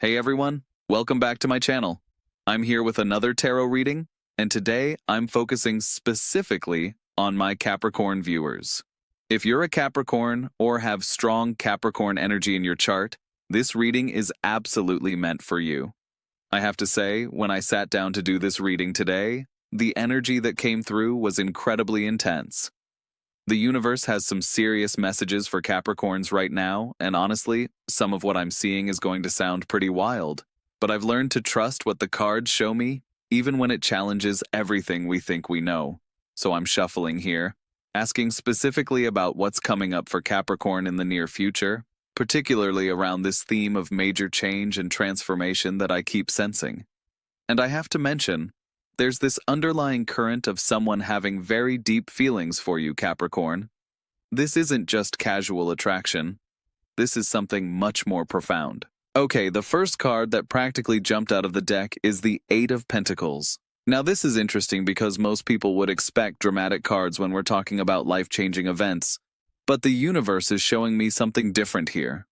Hey everyone, welcome back to my channel. I'm here with another tarot reading, and today I'm focusing specifically on my Capricorn viewers. If you're a Capricorn or have strong Capricorn energy in your chart, this reading is absolutely meant for you. I have to say, when I sat down to do this reading today, the energy that came through was incredibly intense. The universe has some serious messages for Capricorns right now, and honestly, some of what I'm seeing is going to sound pretty wild. But I've learned to trust what the cards show me, even when it challenges everything we think we know. So I'm shuffling here, asking specifically about what's coming up for Capricorn in the near future, particularly around this theme of major change and transformation that I keep sensing. And I have to mention, there's this underlying current of someone having very deep feelings for you, Capricorn. This isn't just casual attraction. This is something much more profound. Okay, the first card that practically jumped out of the deck is the Eight of Pentacles. Now this is interesting because most people would expect dramatic cards when we're talking about life-changing events, but the universe is showing me something different here.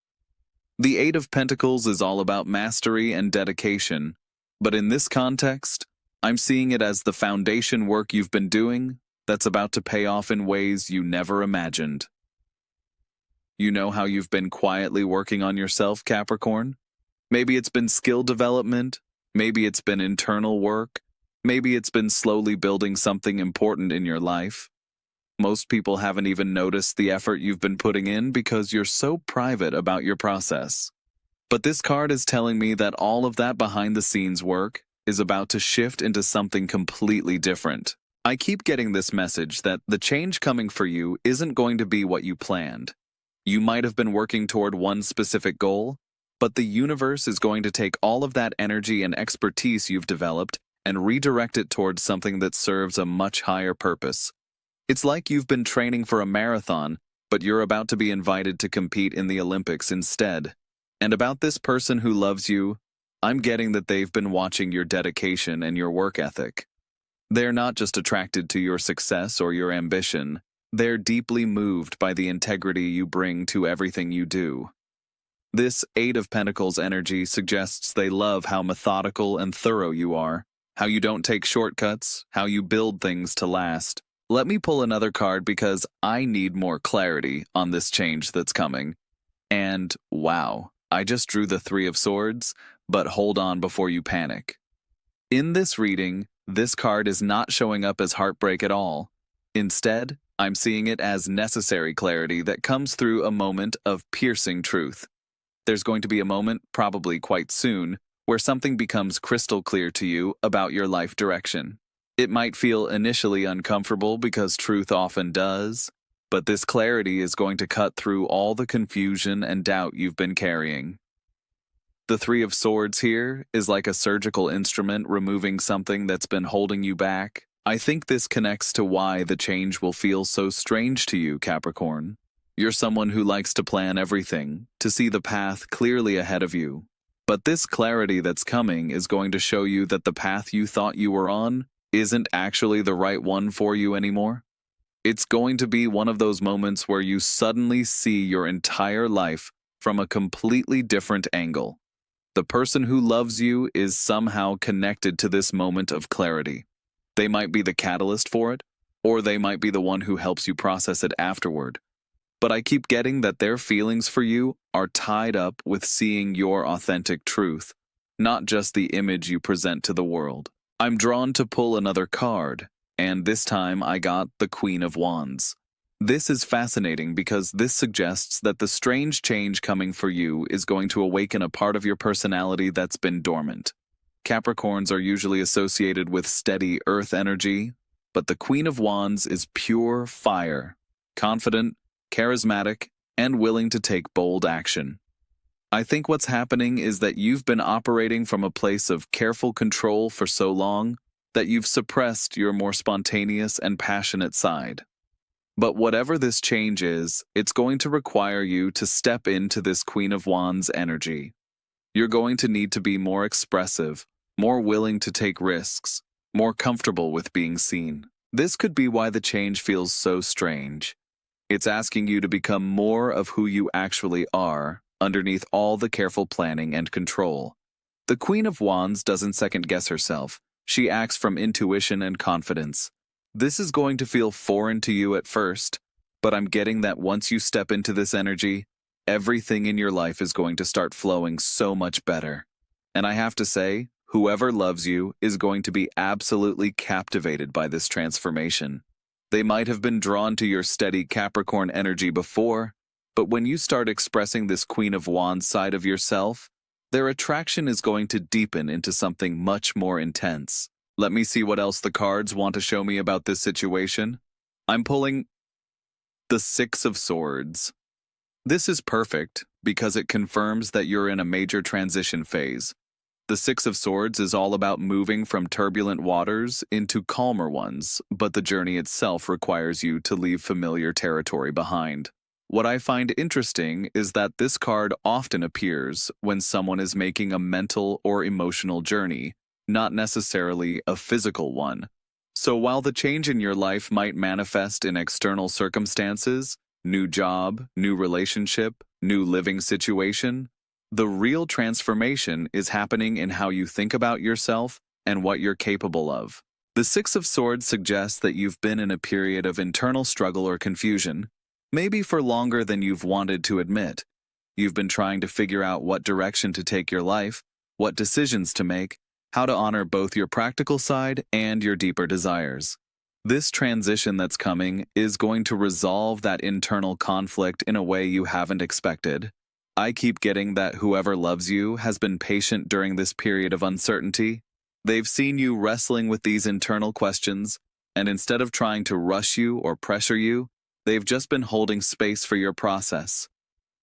The Eight of Pentacles is all about mastery and dedication, but in this context, I'm seeing it as the foundation work you've been doing that's about to pay off in ways you never imagined. You know how you've been quietly working on yourself, Capricorn? Maybe it's been skill development, maybe it's been internal work, maybe it's been slowly building something important in your life. Most people haven't even noticed the effort you've been putting in because you're so private about your process. But this card is telling me that all of that behind-the-scenes work is about to shift into something completely different. I keep getting this message that the change coming for you isn't going to be what you planned. You might have been working toward one specific goal, but the universe is going to take all of that energy and expertise you've developed and redirect it towards something that serves a much higher purpose. It's like you've been training for a marathon, but you're about to be invited to compete in the Olympics instead. And about this person who loves you, I'm getting that they've been watching your dedication and your work ethic. They're not just attracted to your success or your ambition, they're deeply moved by the integrity you bring to everything you do. This Eight of Pentacles energy suggests they love how methodical and thorough you are, how you don't take shortcuts, how you build things to last. Let me pull another card because I need more clarity on this change that's coming. And wow, I just drew the Three of Swords, but hold on before you panic. In this reading, this card is not showing up as heartbreak at all. Instead, I'm seeing it as necessary clarity that comes through a moment of piercing truth. There's going to be a moment, probably quite soon, where something becomes crystal clear to you about your life direction. It might feel initially uncomfortable because truth often does, but this clarity is going to cut through all the confusion and doubt you've been carrying. The Three of Swords here is like a surgical instrument removing something that's been holding you back. I think this connects to why the change will feel so strange to you, Capricorn. You're someone who likes to plan everything, to see the path clearly ahead of you. But this clarity that's coming is going to show you that the path you thought you were on isn't actually the right one for you anymore. It's going to be one of those moments where you suddenly see your entire life from a completely different angle. The person who loves you is somehow connected to this moment of clarity. They might be the catalyst for it, or they might be the one who helps you process it afterward. But I keep getting that their feelings for you are tied up with seeing your authentic truth, not just the image you present to the world. I'm drawn to pull another card, and this time I got the Queen of Wands. This is fascinating because this suggests that the strange change coming for you is going to awaken a part of your personality that's been dormant. Capricorns are usually associated with steady earth energy, but the Queen of Wands is pure fire, confident, charismatic, and willing to take bold action. I think what's happening is that you've been operating from a place of careful control for so long that you've suppressed your more spontaneous and passionate side. But whatever this change is, it's going to require you to step into this Queen of Wands energy. You're going to need to be more expressive, more willing to take risks, more comfortable with being seen. This could be why the change feels so strange. It's asking you to become more of who you actually are, underneath all the careful planning and control. The Queen of Wands doesn't second-guess herself. She acts from intuition and confidence. This is going to feel foreign to you at first, but I'm getting that once you step into this energy, everything in your life is going to start flowing so much better. And I have to say, whoever loves you is going to be absolutely captivated by this transformation. They might have been drawn to your steady Capricorn energy before, but when you start expressing this Queen of Wands side of yourself, their attraction is going to deepen into something much more intense. Let me see what else the cards want to show me about this situation. I'm pulling the Six of Swords. This is perfect because it confirms that you're in a major transition phase. The Six of Swords is all about moving from turbulent waters into calmer ones, but the journey itself requires you to leave familiar territory behind. What I find interesting is that this card often appears when someone is making a mental or emotional journey, not necessarily a physical one. So while the change in your life might manifest in external circumstances, new job, new relationship, new living situation, the real transformation is happening in how you think about yourself and what you're capable of. The Six of Swords suggests that you've been in a period of internal struggle or confusion, maybe for longer than you've wanted to admit. You've been trying to figure out what direction to take your life, what decisions to make, how to honor both your practical side and your deeper desires. This transition that's coming is going to resolve that internal conflict in a way you haven't expected. I keep getting that whoever loves you has been patient during this period of uncertainty. They've seen you wrestling with these internal questions, and instead of trying to rush you or pressure you, they've just been holding space for your process.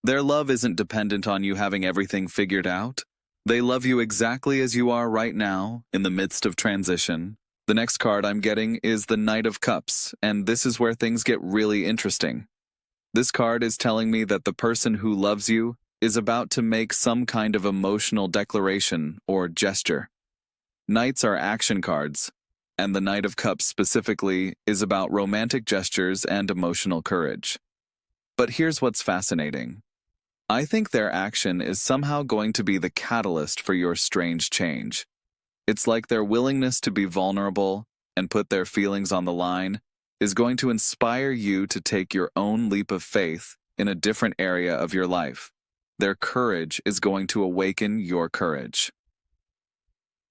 Their love isn't dependent on you having everything figured out. They love you exactly as you are right now, in the midst of transition. The next card I'm getting is the Knight of Cups, and this is where things get really interesting. This card is telling me that the person who loves you is about to make some kind of emotional declaration or gesture. Knights are action cards, and the Knight of Cups specifically is about romantic gestures and emotional courage. But here's what's fascinating. I think their action is somehow going to be the catalyst for your strange change. It's like their willingness to be vulnerable and put their feelings on the line is going to inspire you to take your own leap of faith in a different area of your life. Their courage is going to awaken your courage.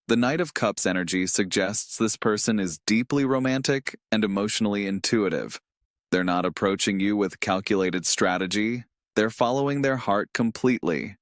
The Knight of Cups energy suggests this person is deeply romantic and emotionally intuitive. They're not approaching you with calculated strategy. They're following their heart completely.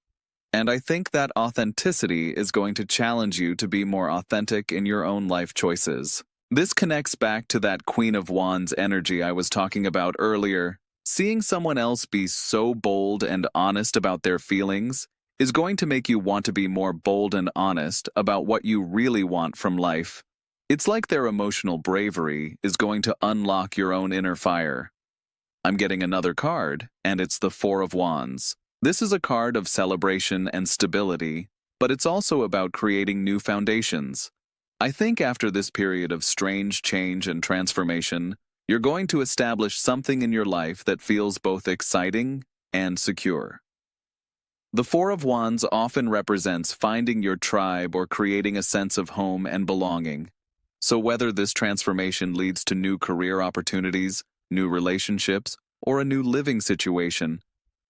And I think that authenticity is going to challenge you to be more authentic in your own life choices. This connects back to that Queen of Wands energy I was talking about earlier. Seeing someone else be so bold and honest about their feelings is going to make you want to be more bold and honest about what you really want from life. It's like their emotional bravery is going to unlock your own inner fire. I'm getting another card, and it's the Four of Wands. This is a card of celebration and stability, but it's also about creating new foundations. I think after this period of strange change and transformation, you're going to establish something in your life that feels both exciting and secure. The Four of Wands often represents finding your tribe or creating a sense of home and belonging. So whether this transformation leads to new career opportunities, new relationships, or a new living situation,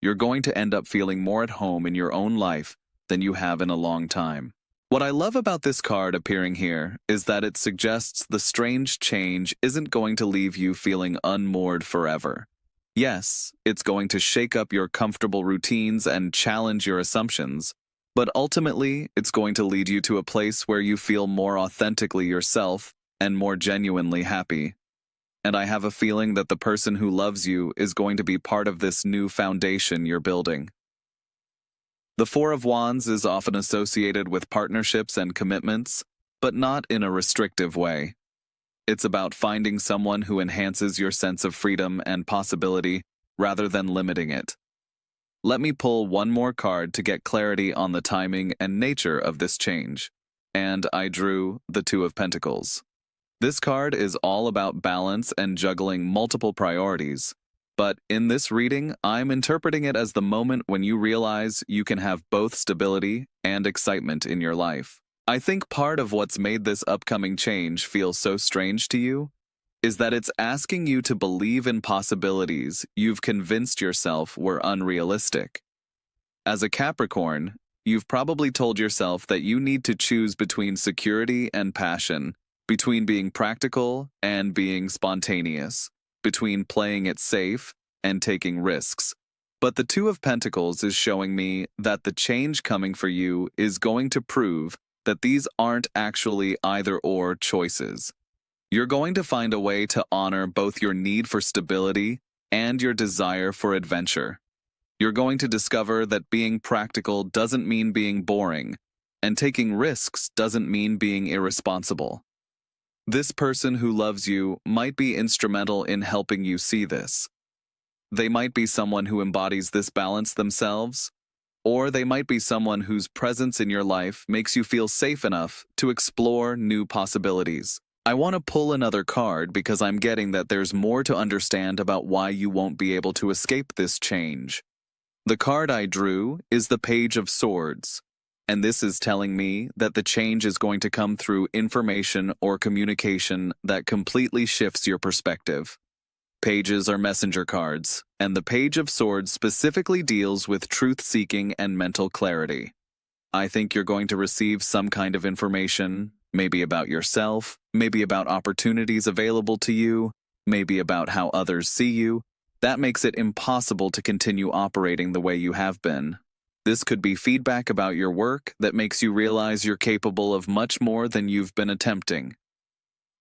you're going to end up feeling more at home in your own life than you have in a long time. What I love about this card appearing here is that it suggests the strange change isn't going to leave you feeling unmoored forever. Yes, it's going to shake up your comfortable routines and challenge your assumptions, but ultimately, it's going to lead you to a place where you feel more authentically yourself and more genuinely happy. And I have a feeling that the person who loves you is going to be part of this new foundation you're building. The Four of Wands is often associated with partnerships and commitments, but not in a restrictive way. It's about finding someone who enhances your sense of freedom and possibility rather than limiting it. Let me pull one more card to get clarity on the timing and nature of this change. And I drew the Two of Pentacles. This card is all about balance and juggling multiple priorities. But in this reading, I'm interpreting it as the moment when you realize you can have both stability and excitement in your life. I think part of what's made this upcoming change feel so strange to you is that it's asking you to believe in possibilities you've convinced yourself were unrealistic. As a Capricorn, you've probably told yourself that you need to choose between security and passion, between being practical and being spontaneous, between playing it safe and taking risks. But the Two of Pentacles is showing me that the change coming for you is going to prove that these aren't actually either-or choices. You're going to find a way to honor both your need for stability and your desire for adventure. You're going to discover that being practical doesn't mean being boring, and taking risks doesn't mean being irresponsible. This person who loves you might be instrumental in helping you see this. They might be someone who embodies this balance themselves, or they might be someone whose presence in your life makes you feel safe enough to explore new possibilities. I want to pull another card because I'm getting that there's more to understand about why you won't be able to escape this change. The card I drew is the Page of Swords, and this is telling me that the change is going to come through information or communication that completely shifts your perspective. Pages are messenger cards, and the Page of Swords specifically deals with truth-seeking and mental clarity. I think you're going to receive some kind of information, maybe about yourself, maybe about opportunities available to you, maybe about how others see you. That makes it impossible to continue operating the way you have been. This could be feedback about your work that makes you realize you're capable of much more than you've been attempting.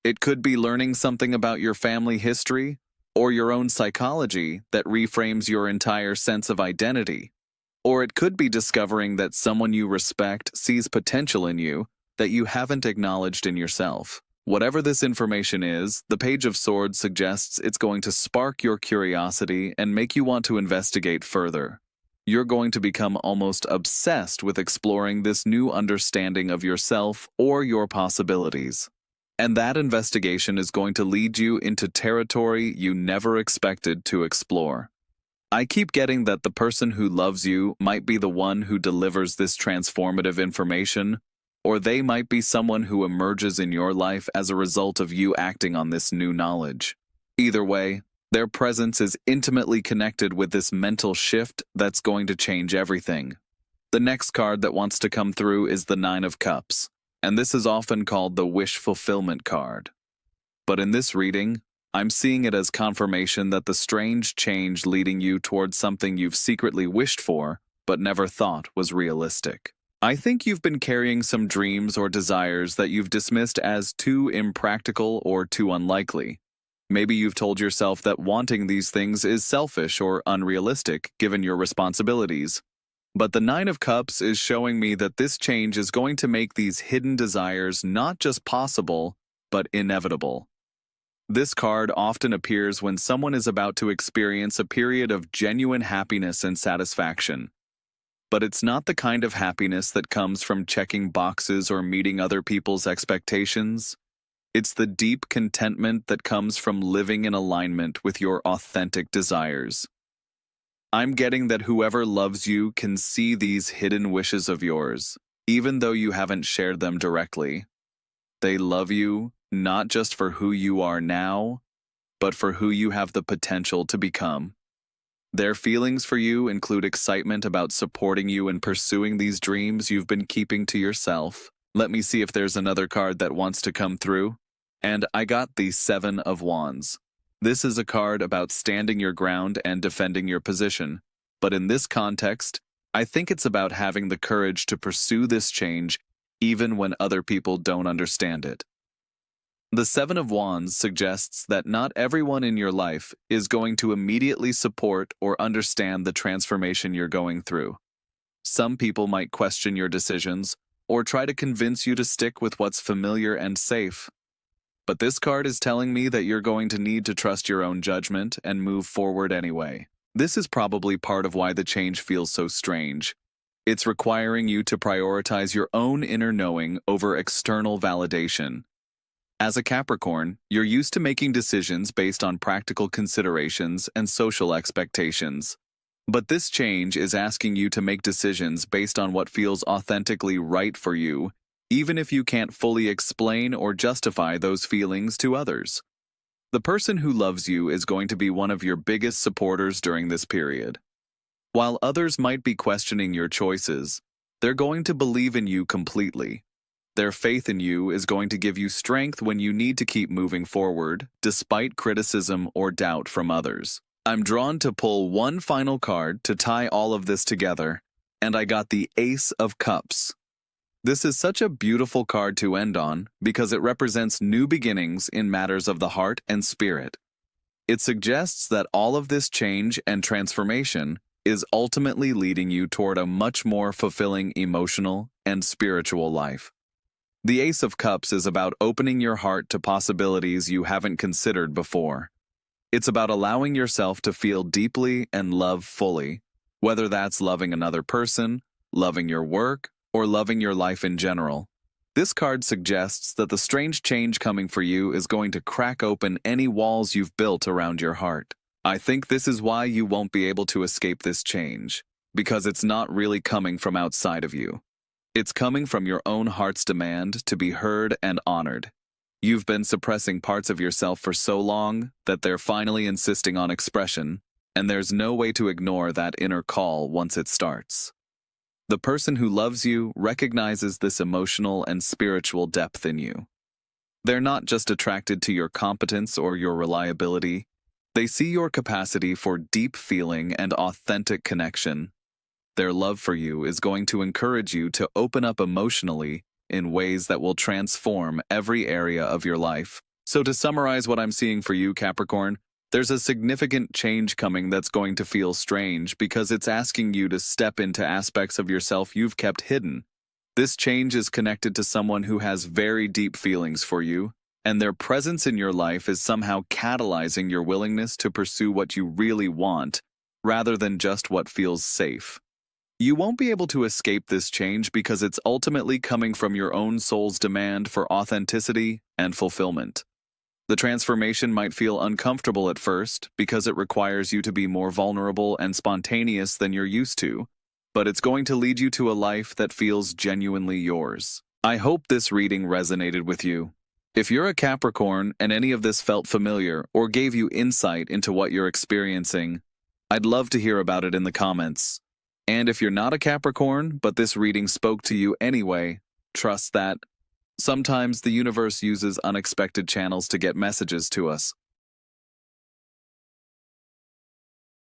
It could be learning something about your family history or your own psychology that reframes your entire sense of identity. Or it could be discovering that someone you respect sees potential in you that you haven't acknowledged in yourself. Whatever this information is, the Page of Swords suggests it's going to spark your curiosity and make you want to investigate further. You're going to become almost obsessed with exploring this new understanding of yourself or your possibilities. And that investigation is going to lead you into territory you never expected to explore. I keep getting that the person who loves you might be the one who delivers this transformative information, or they might be someone who emerges in your life as a result of you acting on this new knowledge. Either way, their presence is intimately connected with this mental shift that's going to change everything. The next card that wants to come through is the Nine of Cups, and this is often called the wish fulfillment card. But in this reading, I'm seeing it as confirmation that the strange change leading you towards something you've secretly wished for but never thought was realistic. I think you've been carrying some dreams or desires that you've dismissed as too impractical or too unlikely. Maybe you've told yourself that wanting these things is selfish or unrealistic given your responsibilities. But the Nine of Cups is showing me that this change is going to make these hidden desires not just possible, but inevitable. This card often appears when someone is about to experience a period of genuine happiness and satisfaction. But it's not the kind of happiness that comes from checking boxes or meeting other people's expectations. It's the deep contentment that comes from living in alignment with your authentic desires. I'm getting that whoever loves you can see these hidden wishes of yours, even though you haven't shared them directly. They love you not just for who you are now, but for who you have the potential to become. Their feelings for you include excitement about supporting you in pursuing these dreams you've been keeping to yourself. Let me see if there's another card that wants to come through. And I got the Seven of Wands. This is a card about standing your ground and defending your position. But in this context, I think it's about having the courage to pursue this change even when other people don't understand it. The Seven of Wands suggests that not everyone in your life is going to immediately support or understand the transformation you're going through. Some people might question your decisions or try to convince you to stick with what's familiar and safe. But this card is telling me that you're going to need to trust your own judgment and move forward anyway. This is probably part of why the change feels so strange. It's requiring you to prioritize your own inner knowing over external validation. As a Capricorn, you're used to making decisions based on practical considerations and social expectations. But this change is asking you to make decisions based on what feels authentically right for you, even if you can't fully explain or justify those feelings to others. The person who loves you is going to be one of your biggest supporters during this period. While others might be questioning your choices, they're going to believe in you completely. Their faith in you is going to give you strength when you need to keep moving forward, despite criticism or doubt from others. I'm drawn to pull one final card to tie all of this together, and I got the Ace of Cups. This is such a beautiful card to end on because it represents new beginnings in matters of the heart and spirit. It suggests that all of this change and transformation is ultimately leading you toward a much more fulfilling emotional and spiritual life. The Ace of Cups is about opening your heart to possibilities you haven't considered before. It's about allowing yourself to feel deeply and love fully, whether that's loving another person, loving your work, or loving your life in general. This card suggests that the strange change coming for you is going to crack open any walls you've built around your heart. I think this is why you won't be able to escape this change, because it's not really coming from outside of you. It's coming from your own heart's demand to be heard and honored. You've been suppressing parts of yourself for so long that they're finally insisting on expression, and there's no way to ignore that inner call once it starts. The person who loves you recognizes this emotional and spiritual depth in you. They're not just attracted to your competence or your reliability. They see your capacity for deep feeling and authentic connection. Their love for you is going to encourage you to open up emotionally in ways that will transform every area of your life. So to summarize what I'm seeing for you, Capricorn, there's a significant change coming that's going to feel strange because it's asking you to step into aspects of yourself you've kept hidden. This change is connected to someone who has very deep feelings for you, and their presence in your life is somehow catalyzing your willingness to pursue what you really want, rather than just what feels safe. You won't be able to escape this change because it's ultimately coming from your own soul's demand for authenticity and fulfillment. The transformation might feel uncomfortable at first because it requires you to be more vulnerable and spontaneous than you're used to, but it's going to lead you to a life that feels genuinely yours. I hope this reading resonated with you. If you're a Capricorn and any of this felt familiar or gave you insight into what you're experiencing, I'd love to hear about it in the comments. And if you're not a Capricorn, but this reading spoke to you anyway, trust that sometimes the universe uses unexpected channels to get messages to us.